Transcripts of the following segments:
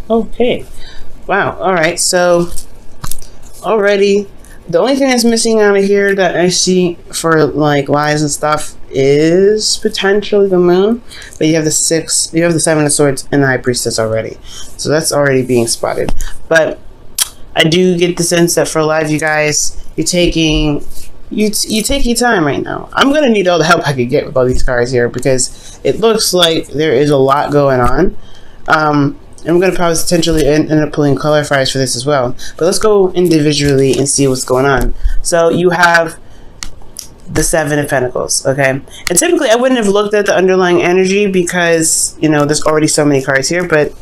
Okay. Wow. All right. So already, the only thing that's missing out of here that I see for like lies and stuff is potentially the moon. But you have the seven of swords and the high priestess already. So that's already being spotted. But I do get the sense that for a lot of you guys, you're taking you take your time right now. I'm gonna need all the help I could get with all these cards here because it looks like there is a lot going on. I'm going to probably potentially end up pulling clarifiers for this as well. But let's go individually and see what's going on. So you have the Seven of Pentacles, okay? And typically I wouldn't have looked at the underlying energy because, you know, there's already so many cards here, but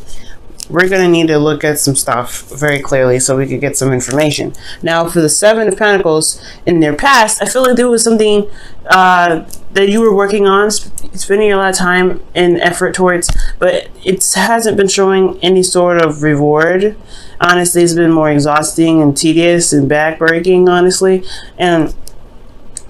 we're going to need to look at some stuff very clearly so we could get some information. Now, for the Seven of Pentacles, in their past, I feel like there was something that you were working on, spending a lot of time and effort towards, but it hasn't been showing any sort of reward. Honestly, it's been more exhausting and tedious and backbreaking, honestly. And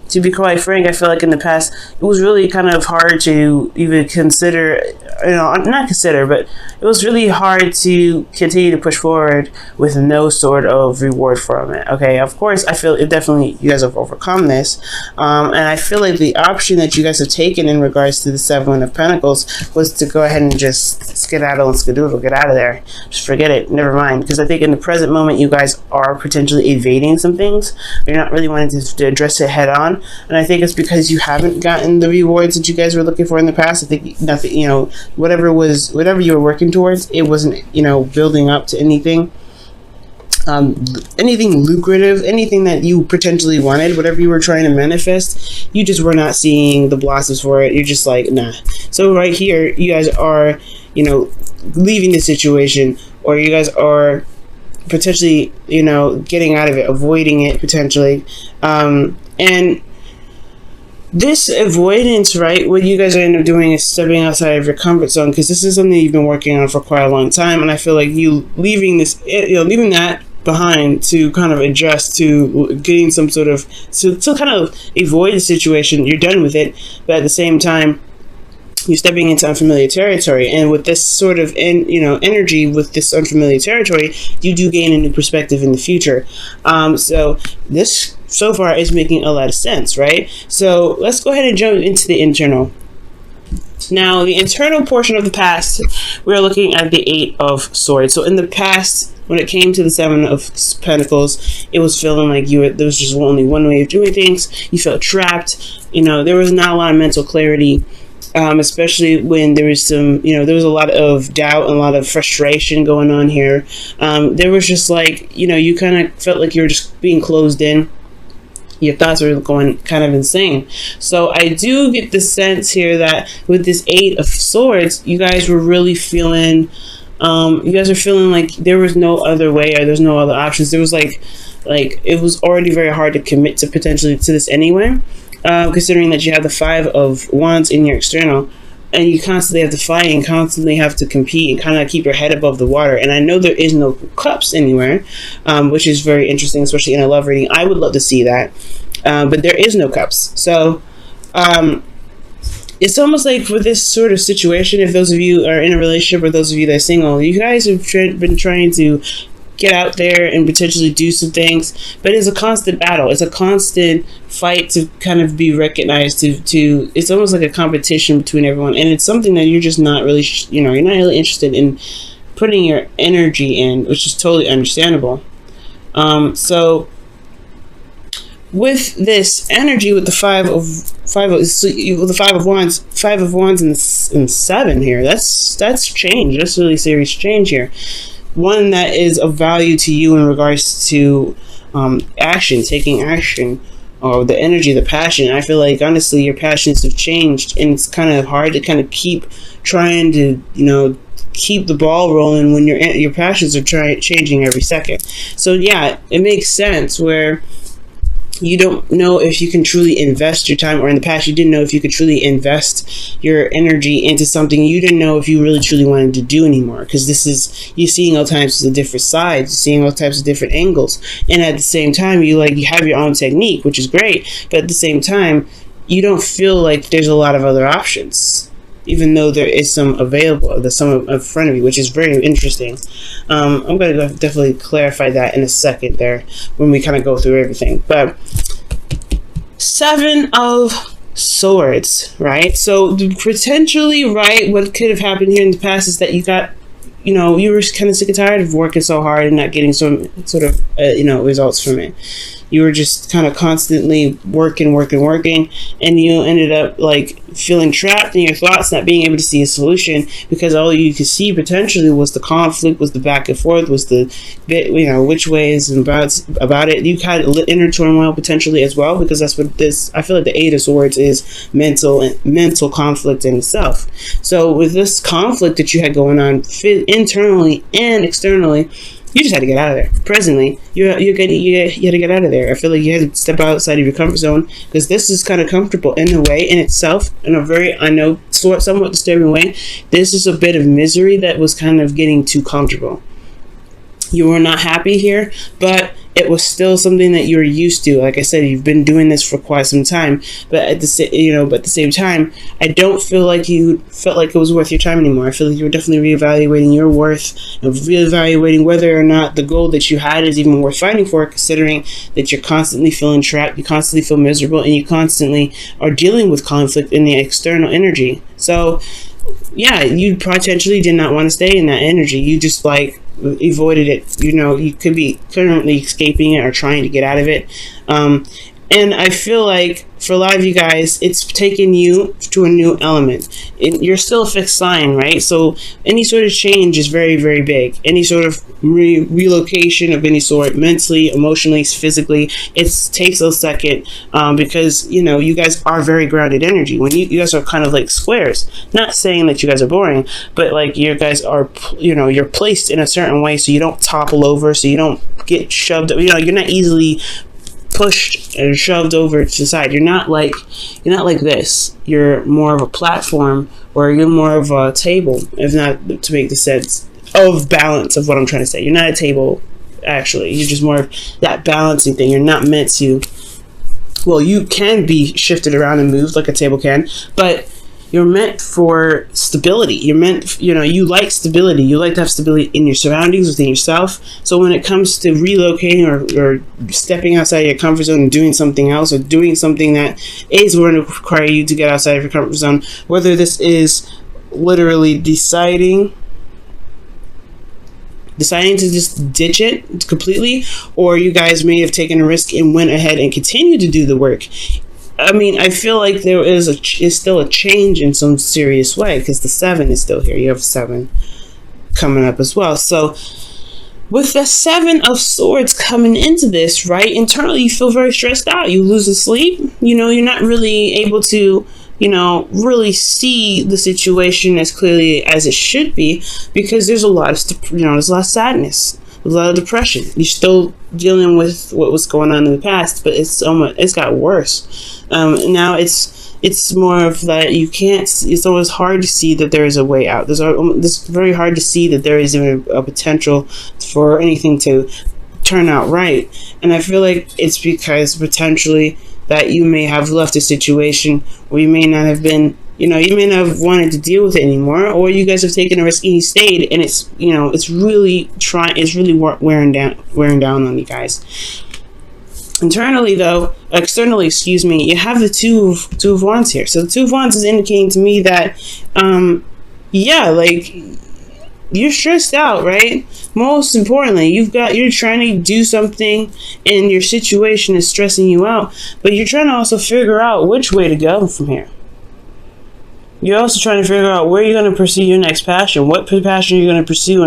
to be quite frank, I feel like in the past, it was really kind of hard to even consider, you know, not consider, but it was really hard to continue to push forward with no sort of reward from it. Okay, of course, I feel it definitely, you guys have overcome this. And I feel like the option that you guys have taken in regards to the Seven of Pentacles was to go ahead and just skedaddle and skedoodle, get out of there. Just forget it, never mind. Because I think in the present moment, you guys are potentially evading some things. You're not really wanting to address it head on. And I think it's because you haven't gotten the rewards that you guys were looking for in the past. I think nothing, you know, whatever you were working towards, it wasn't, you know, building up to anything. Anything lucrative, anything that you potentially wanted, whatever you were trying to manifest, you just were not seeing the blossoms for it. You're just like, nah. So right here, you guys are, you know, leaving the situation, or you guys are potentially, you know, getting out of it, avoiding it potentially. And this avoidance, right, what you guys are end up doing is stepping outside of your comfort zone, because this is something you've been working on for quite a long time. And I feel like you leaving this, you know, leaving that behind to kind of adjust to getting some sort of, to kind of avoid the situation. You're done with it, but at the same time, you're stepping into unfamiliar territory. And with this sort of energy with this unfamiliar territory, you do gain a new perspective in the future. So this so far is making a lot of sense, right? So let's go ahead and jump into the internal. Now, the internal portion of the past, we're looking at the Eight of Swords. So in the past, when it came to the Seven of Pentacles, it was feeling like there was just only one way of doing things. You felt trapped. You know, there was not a lot of mental clarity. Especially when there was there was a lot of doubt and a lot of frustration going on here. There was just like, you kind of felt like you were just being closed in. Your thoughts were going kind of insane. So I do get the sense here that with this Eight of Swords, you guys were really feeling, like there was no other way, or there's no other options. There was like it was already very hard to commit to potentially to this anyway. Considering that you have the Five of Wands in your external, and you constantly have to fight and constantly have to compete and kind of keep your head above the water. And I know there is no cups anywhere, which is very interesting, especially in a love reading. I would love to see that, but there is no cups. So it's almost like with this sort of situation, if those of you are in a relationship or those of you that are single, you guys have been trying to get out there and potentially do some things, but it's a constant battle. It's a constant fight to kind of be recognized, to it's almost like a competition between everyone, and it's something that you're just not really you're not really interested in putting your energy in, which is totally understandable. So with this energy, with the Five of Wands and Seven here, that's change. That's really serious change here. One that is of value to you in regards to action, taking action, or the energy, the passion. I feel like honestly your passions have changed, and it's kind of hard to kind of keep trying to keep the ball rolling when your passions are changing every second. So yeah, it makes sense where you don't know if you can truly invest your time, or in the past you didn't know if you could truly invest your energy into something you didn't know if you really truly wanted to do anymore, because you're seeing all types of different sides, you're seeing all types of different angles, and at the same time you have your own technique, which is great, but at the same time you don't feel like there's a lot of other options. even though there is some available, there's some in front of you, which is very interesting. I'm going to definitely clarify that in a second there when we kind of go through everything. But Seven of Swords, right? So potentially, right, what could have happened here in the past is that you got, you know, you were kind of sick and tired of working so hard and not getting some sort of, you know, results from it. You were just kind of constantly working, and you ended up like feeling trapped in your thoughts, not being able to see a solution, because all you could see potentially was the conflict, was the back and forth, was the bit, you know, which ways and about it. You had inner turmoil potentially as well, because that's what this, I feel like the Eight of Swords is mental conflict in itself. So with this conflict that you had going on internally and externally, you just had to get out of there. Presently, you had to get out of there. I feel like you had to step outside of your comfort zone, because this is kind of comfortable in a way in itself, in a very, I know, somewhat disturbing way. This is a bit of misery that was kind of getting too comfortable. You were not happy here, but it was still something that you were used to. Like I said, you've been doing this for quite some time, but at the same time, I don't feel like you felt like it was worth your time anymore. I feel like you were definitely reevaluating your worth and reevaluating whether or not the goal that you had is even worth fighting for, considering that you're constantly feeling trapped, you constantly feel miserable, and you constantly are dealing with conflict in the external energy. So yeah, you potentially did not want to stay in that energy. You just like avoided it. You know, you could be currently escaping it or trying to get out of it. And I feel like for a lot of you guys, it's taken you to a new element. You're still a fixed sign, right? So any sort of change is very, very big. Any sort of relocation of any sort, mentally, emotionally, physically, it takes a second, because, you know, you guys are very grounded energy. When you guys are kind of like squares. Not saying that you guys are boring, but like you guys are, you know, you're placed in a certain way so you don't topple over, so you don't get shoved, you know, you're not easily pushed and shoved over to the side. You're not like this. You're more of a platform, or you're more of a table, if not to make the sense of balance of what I'm trying to say. You're not a table, actually. You're just more of that balancing thing. You're not meant to, well, you can be shifted around and moved like a table can, but you're meant for stability. You're meant, you know, you like stability. You like to have stability in your surroundings, within yourself. So when it comes to relocating or stepping outside your comfort zone and doing something else, or doing something that is going to require you to get outside of your comfort zone, whether this is literally deciding to just ditch it completely, or you guys may have taken a risk and went ahead and continued to do the work. I mean, I feel like there is still a change in some serious way, because the 7 is still here. You have 7 coming up as well. So with the 7 of Swords coming into this, right, internally you feel very stressed out. You lose the sleep. You know, you're not really able to, you know, really see the situation as clearly as it should be, because there's a lot of, you know, there's a lot of sadness. A lot of depression. You're still dealing with what was going on in the past, but it's got worse. Now it's more of that you can't. It's always hard to see that there is a way out. It's very hard to see that there is even a potential for anything to turn out right. And I feel like it's because potentially that you may have left a situation where you may not have been, you know, you may not have wanted to deal with it anymore, or you guys have taken a risk and you stayed, and it's, you know, it's really wearing down on you guys. Internally, though, externally, excuse me, you have the two of Wands here. So the 2 of Wands is indicating to me that, yeah, like, you're stressed out, right? Most importantly, you're trying to do something and your situation is stressing you out, but you're trying to also figure out which way to go from here. You're also trying to figure out where you're going to pursue your next passion, what passion you're going to pursue,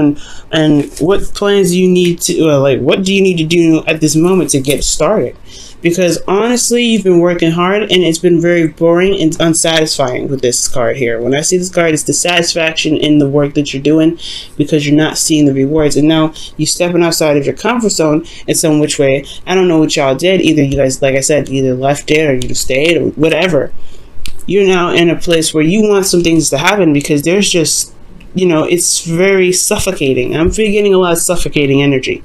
and what plans you need to, like, what do you need to do at this moment to get started? Because honestly, you've been working hard and it's been very boring and unsatisfying with this card here. When I see this card, it's dissatisfaction in the work that you're doing because you're not seeing the rewards. And now you're stepping outside of your comfort zone in some which way. I don't know what y'all did. Either you guys, like I said, either left it or you stayed or whatever. You're now in a place where you want some things to happen because there's just, you know, it's very suffocating. I'm getting a lot of suffocating energy.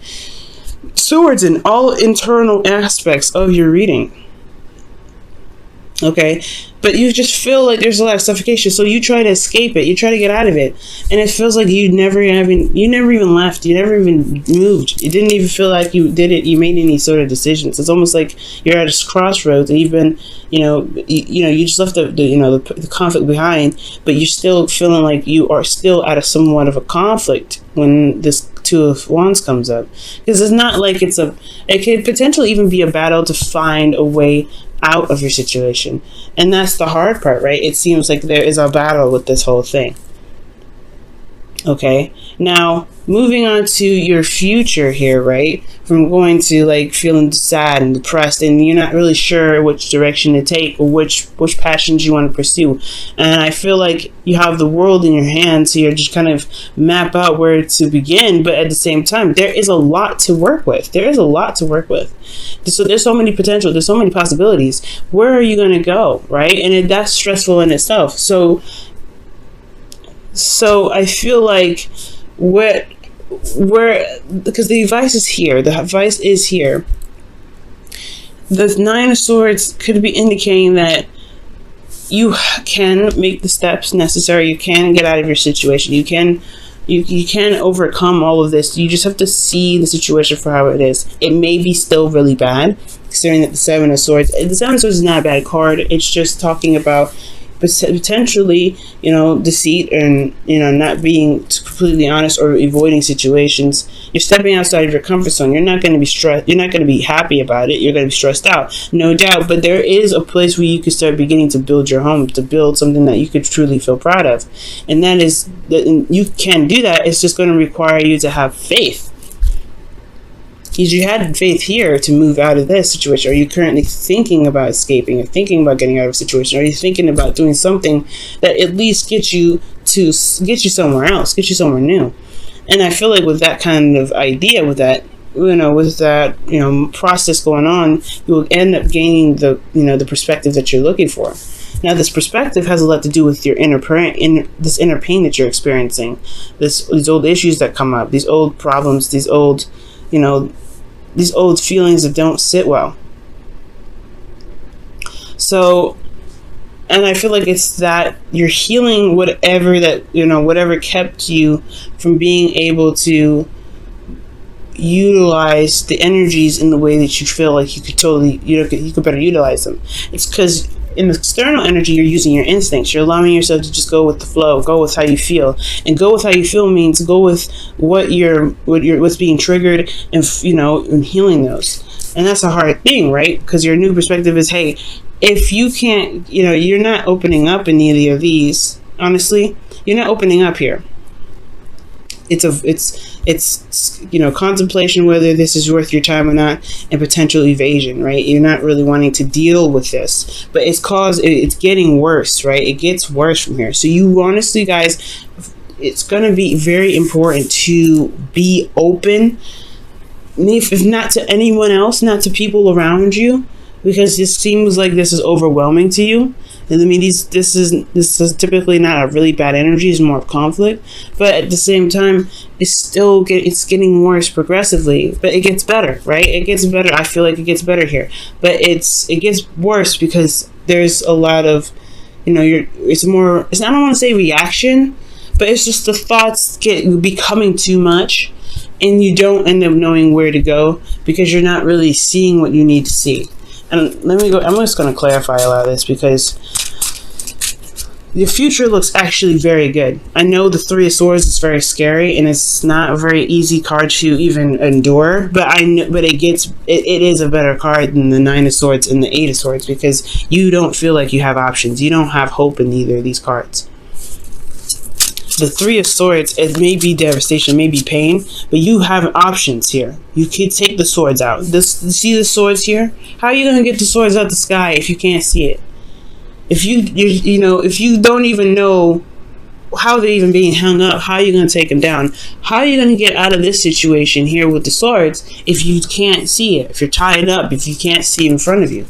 Swords in all internal aspects of your reading. Okay, but you just feel like there's a lot of suffocation, so you try to escape it, you try to get out of it, and it feels like you never even left, you never even moved, it didn't even feel like you made any sort of decisions. It's almost like you're at a crossroads, and you've been, you just left the conflict behind, but you're still feeling like you are still at a somewhat of a conflict when this Two of Wands comes up, because it's not like it could potentially even be a battle to find a way out of your situation, and that's the hard part, right? It seems like there is a battle with this whole thing. Okay, now moving on to your future here, right? From going to like feeling sad and depressed, and you're not really sure which direction to take or which passions you want to pursue. And I feel like you have the world in your hands here, just kind of map out where to begin. But at the same time, there is a lot to work with. There is a lot to work with. So there's so many potential. There's so many possibilities. Where are you going to go, right? And that's stressful in itself. So I feel like because the advice is here. The advice is here. The Nine of Swords could be indicating that you can make the steps necessary. You can get out of your situation. You can overcome all of this. You just have to see the situation for how it is. It may be still really bad, considering that the Seven of Swords. The Seven of Swords is not a bad card. It's just talking about potentially, deceit and, not being completely honest or avoiding situations. You're stepping outside of your comfort zone. You're not going to be stressed. You're not going to be happy about it. You're going to be stressed out, no doubt. But there is a place where you can start beginning to build your home, to build something that you could truly feel proud of. And that is, you can do that. It's just going to require you to have faith. Because you had faith here to move out of this situation. Are you currently thinking about escaping or thinking about getting out of a situation? Are you thinking about doing something that at least get you somewhere else, get you somewhere new? And I feel like with that kind of idea, with that process going on, you will end up gaining the perspective that you're looking for. Now, this perspective has a lot to do with your this inner pain that you're experiencing, these old issues that come up, these old problems, these old feelings that don't sit well. So, and I feel like it's that you're healing whatever kept you from being able to utilize the energies in the way that you feel like you could better utilize them. It's because in the external energy, you're using your instincts. You're allowing yourself to just go with the flow, go with how you feel. And go with how you feel means go with what's being triggered, and and healing those. And that's a hard thing, right? Because your new perspective is, hey, if you can't, you're not opening up in any of these. Honestly, you're not opening up here. It's contemplation whether this is worth your time or not, and potential evasion, right? You're not really wanting to deal with this, but it's getting worse, right? It gets worse from here. So you honestly, guys, it's going to be very important to be open, if not to anyone else, not to people around you, because this seems like this is overwhelming to you. And I mean, this is typically not a really bad energy. It's more of conflict, but at the same time, it's getting worse progressively. But it gets better, right? It gets better. I feel like it gets better here, but it gets worse because there's a lot of, I don't want to say reaction, but it's just the thoughts becoming too much, and you don't end up knowing where to go because you're not really seeing what you need to see. And I'm just going to clarify a lot of this because the future looks actually very good. I know the Three of Swords is very scary and it's not a very easy card to even endure, but it is a better card than the Nine of Swords and the Eight of Swords because you don't feel like you have options. You don't have hope in either of these cards. The Three of Swords, it may be devastation, it may be pain, but you have options here. You could take the swords out. See the swords here? How are you going to get the swords out the sky if you can't see it? If you don't even know how they're even being hung up, how are you going to take them down? How are you going to get out of this situation here with the swords if you can't see it? If you're tied up, if you can't see in front of you,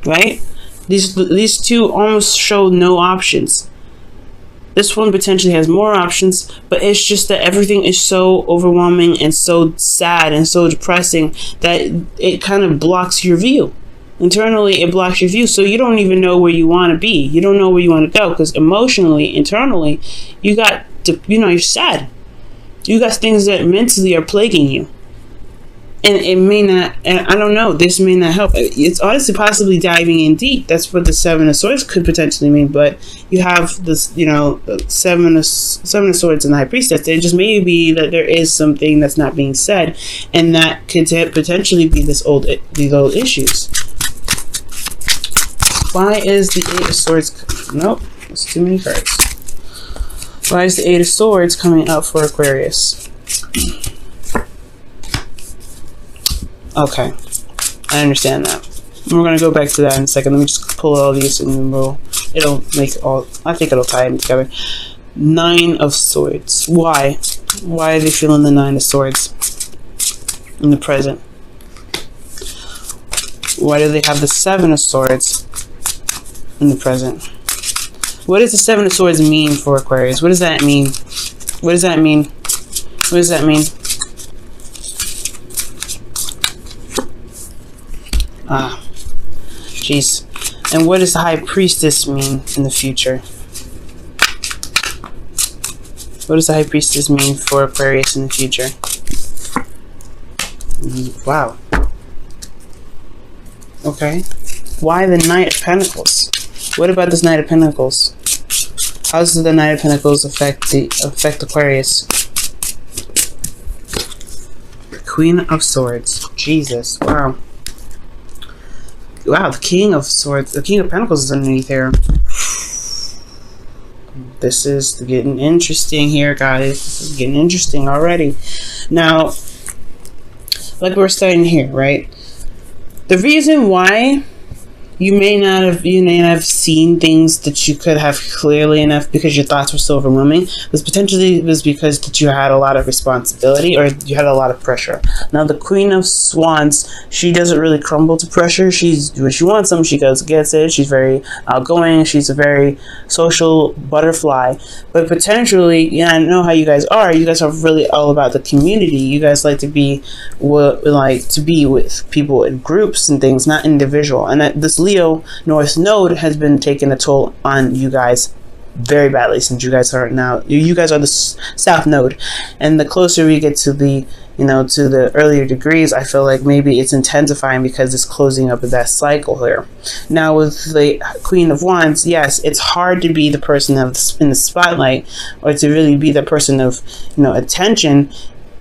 right? These two almost show no options. This one potentially has more options, but it's just that everything is so overwhelming and so sad and so depressing that it kind of blocks your view. internally it blocks your view, so you don't even know where you want to be. You don't know where you want to go, because emotionally, internally, you got to, you're sad. You got things that mentally are plaguing you. And it may not, and I don't know, this may not help. It's honestly possibly diving in deep. That's what the Seven of Swords could potentially mean. But you have this, the Seven of Swords and the High Priestess. It just may be that there is something that's not being said, and that could potentially be these old issues. Why is the Eight of Swords? Nope, that's too many cards. Why is the Eight of Swords coming up for Aquarius? Okay, I understand that. We're going to go back to that in a second. Let me just pull all these and then it'll make all, I think it'll tie them together. Nine of Swords. Why? Why are they feeling the Nine of Swords in the present? Why do they have the Seven of Swords in the present? What does the Seven of Swords mean for Aquarius? What does that mean? What does that mean? What does that mean? Ah, jeez. And what does the High Priestess mean in the future? What does the High Priestess mean for Aquarius in the future? Wow. Okay. Why the Knight of Pentacles? What about this Knight of Pentacles? How does the Knight of Pentacles affect Aquarius? Queen of Swords. Jesus. Wow. Wow, the King of Swords, the King of Pentacles is underneath here. This is getting interesting here, guys. This is getting interesting already. Now, like we're starting here, right? The reason why you may not have seen things that you could have clearly enough because your thoughts were so overwhelming was because that you had a lot of responsibility or you had a lot of pressure. Now the Queen of Wands, she doesn't really crumble to pressure. When she wants something, she goes gets it. She's very outgoing. She's a very social butterfly. But potentially, yeah, I know how you guys are. You guys are really all about the community. You guys like to be with people in groups and things, not individual. And that this Leo North Node has been taking a toll on you guys very badly, since you guys are the South Node, and the closer we get to the to the earlier degrees, I feel like maybe it's intensifying because it's closing up that cycle here. Now with the Queen of Wands, yes, it's hard to be the person in the spotlight, or to really be the person of attention,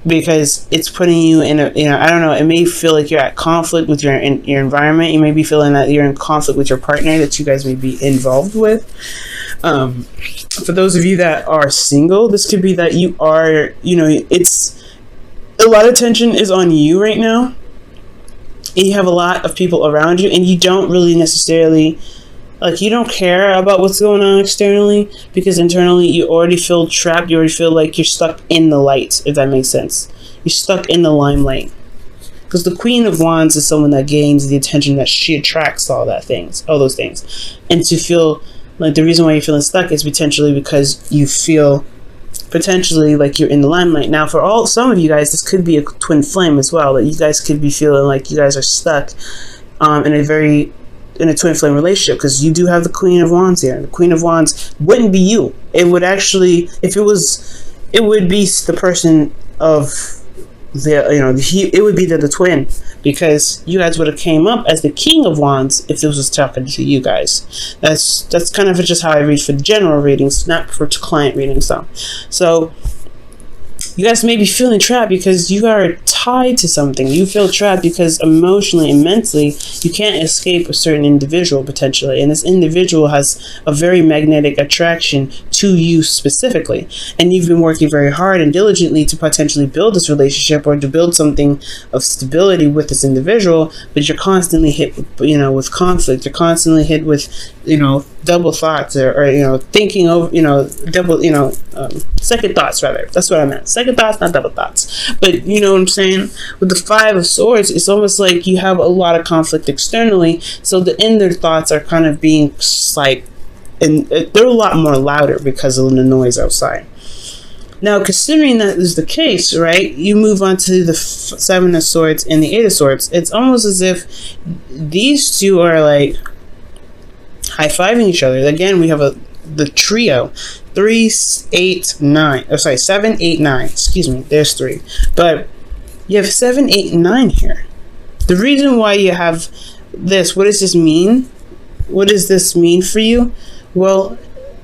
because it's putting you in a, I don't know, it may feel like you're at conflict with your environment. You may be feeling that you're in conflict with your partner that you guys may be involved with. For those of you that are single, this could be that you are, it's a lot of tension is on you right now. And you have a lot of people around you, and you don't really necessarily, you don't care about what's going on externally, because internally you already feel trapped. You already feel like you're stuck in the light, if that makes sense. You're stuck in the limelight. Because the Queen of Wands is someone that gains the attention, that she attracts all those things. And to feel like the reason why you're feeling stuck is potentially because you feel potentially like you're in the limelight. Now for some of you guys, this could be a twin flame as well, that you guys could be feeling like you guys are stuck in a twin flame relationship, because you do have the Queen of Wands here. The Queen of Wands wouldn't be you. It would actually, if it was, it would be the person of it would be the twin, because you guys would have came up as the King of Wands if this was talking to you guys. That's kind of just how I read for the general readings, not for client readings though. So you guys may be feeling trapped because you are tied to something. You feel trapped because emotionally and mentally you can't escape a certain individual potentially, and this individual has a very magnetic attraction to you specifically, and you've been working very hard and diligently to potentially build this relationship or to build something of stability with this individual, but you're constantly hit with conflict. You're constantly hit with double thoughts or thinking over second thoughts, rather. That's what I meant. Second thoughts, not double thoughts. But you know what I'm saying? With the Five of Swords, it's almost like you have a lot of conflict externally, so the inner thoughts are kind of being and they're a lot more louder because of the noise outside. Now, considering that is the case, right, you move on to the Seven of Swords and the Eight of Swords. It's almost as if these two are like high-fiving each other. Again, we have the trio, 3, 8, 9. Oh, sorry, 7, 8, 9. Excuse me, there's 3. But you have 7, 8, and 9 here. The reason why you have this, what does this mean? What does this mean for you? Well,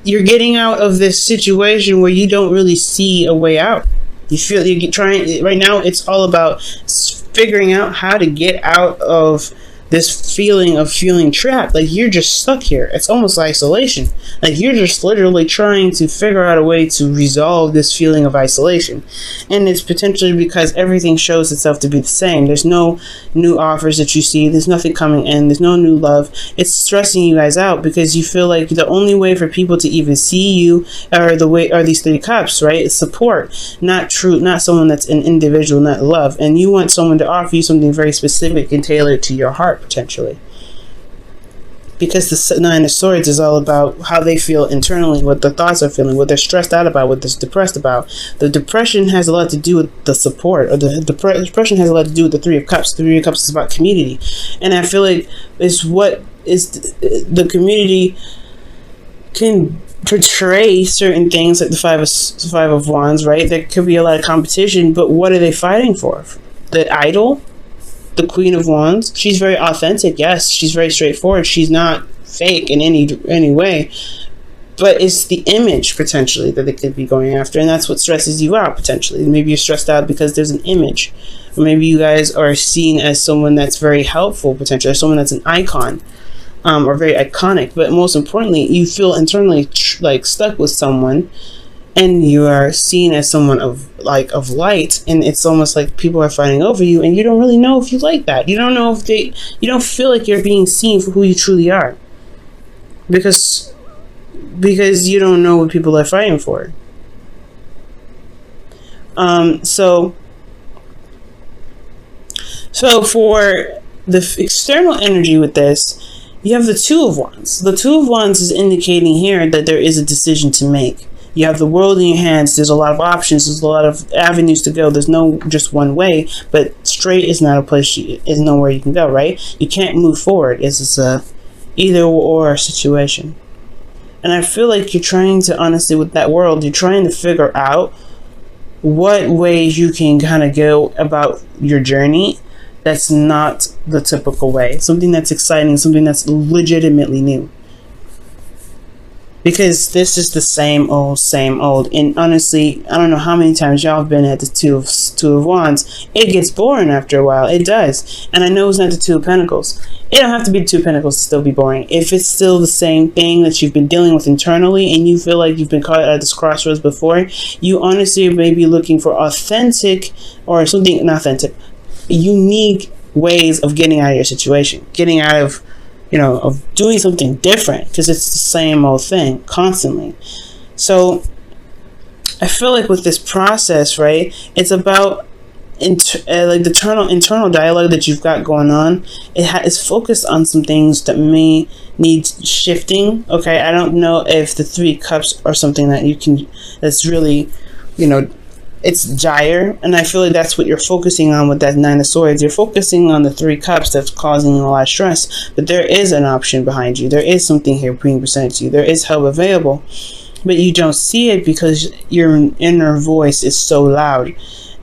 you're getting out of this situation where you don't really see a way out. You feel you're trying, right now it's all about figuring out how to get out of this feeling of feeling trapped. Like you're just stuck here. It's almost isolation. Like you're just literally trying to figure out a way to resolve this feeling of isolation. And it's potentially because everything shows itself to be the same. There's no new offers that you see. There's nothing coming in. There's no new love. It's stressing you guys out because you feel like the only way for people to even see you are these 3 cups, right? It's support, not someone that's an individual, not love. And you want someone to offer you something very specific and tailored to your heart, potentially, because the Nine of Swords is all about how they feel internally, what the thoughts are feeling, what they're stressed out about, what they're depressed about. The depression has a lot to do with the support, or the depression has a lot to do with the Three of Cups. The Three of Cups is about community, and I feel like it's what is the community can portray certain things, like the Five of Wands, right? There could be a lot of competition, but what are they fighting for? The idol, the Queen of Wands, she's very authentic. Yes, she's very straightforward. She's not fake in any way, but it's the image potentially that they could be going after, and that's what stresses you out potentially. Maybe you're stressed out because there's an image, or maybe you guys are seen as someone that's very helpful potentially, or someone that's an icon, or very iconic. But most importantly, you feel internally like stuck with someone, and you are seen as someone of light, and it's almost like people are fighting over you, and you don't really know if you like that. You don't know if you don't feel like you're being seen for who you truly are, because you don't know what people are fighting for. So for the external energy with this, you have the Two of Wands. The Two of Wands is indicating here that there is a decision to make. You have the world in your hands. There's a lot of options. There's a lot of avenues to go. There's no just one way, but straight is not a place, is nowhere you can go, right? You can't move forward. It's a either or situation. And I feel like you're trying to, honestly, with that world, you're trying to figure out what ways you can kind of go about your journey that's not the typical way. Something that's exciting, something that's legitimately new. Because this is the same old. And honestly, I don't know how many times y'all have been at the Two of Wands. It gets boring after a while. It does. And I know it's not the Two of Pentacles. It don't have to be the Two of Pentacles to still be boring. If it's still the same thing that you've been dealing with internally, and you feel like you've been caught at this crossroads before, you honestly may be looking for authentic, or something, not authentic, unique ways of getting out of your situation. Getting out of, of doing something different, because it's the same old thing constantly. So I feel like with this process, right, it's about like the internal dialogue that you've got going on. It's focused on some things that may need shifting. Okay, I don't know if the Three Cups are something that you can, that's really, it's dire, and I feel like that's what you're focusing on with that Nine of Swords. You're focusing on the Three Cups that's causing you a lot of stress, but there is an option behind you. There is something here being presented to you. There is help available, but you don't see it because your inner voice is so loud,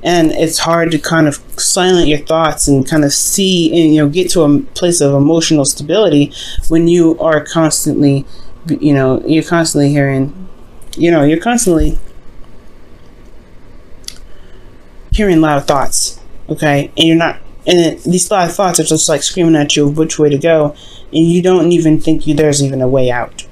and it's hard to kind of silence your thoughts and kind of see and get to a place of emotional stability when you are constantly, you're constantly hearing, you're constantly hearing loud thoughts, okay? And you're not, and these loud thoughts are just like screaming at you which way to go, and you don't even think there's even a way out.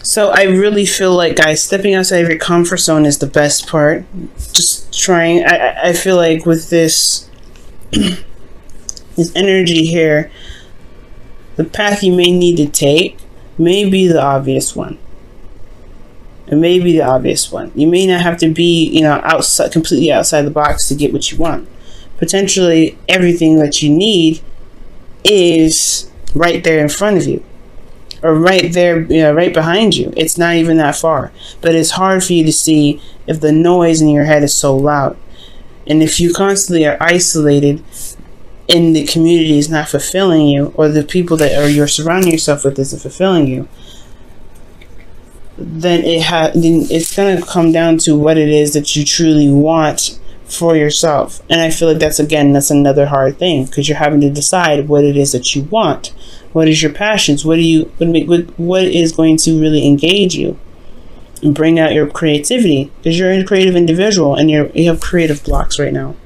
So I really feel like, guys, stepping outside of your comfort zone is the best part. Just trying, I feel like with this this energy here, the path you may need to take may be the obvious one. It may be the obvious one. You may not have to be, completely outside the box to get what you want. Potentially, everything that you need is right there in front of you. or right there, right behind you. It's not even that far. But it's hard for you to see if the noise in your head is so loud. And if you constantly are isolated and the community is not fulfilling you, or the people that you're surrounding yourself with isn't fulfilling you, then it's going to come down to what it is that you truly want for yourself. And I feel like that's another hard thing, because you're having to decide what it is that you want. What is your passions? What is going to really engage you and bring out your creativity? Because you're a creative individual and you have creative blocks right now.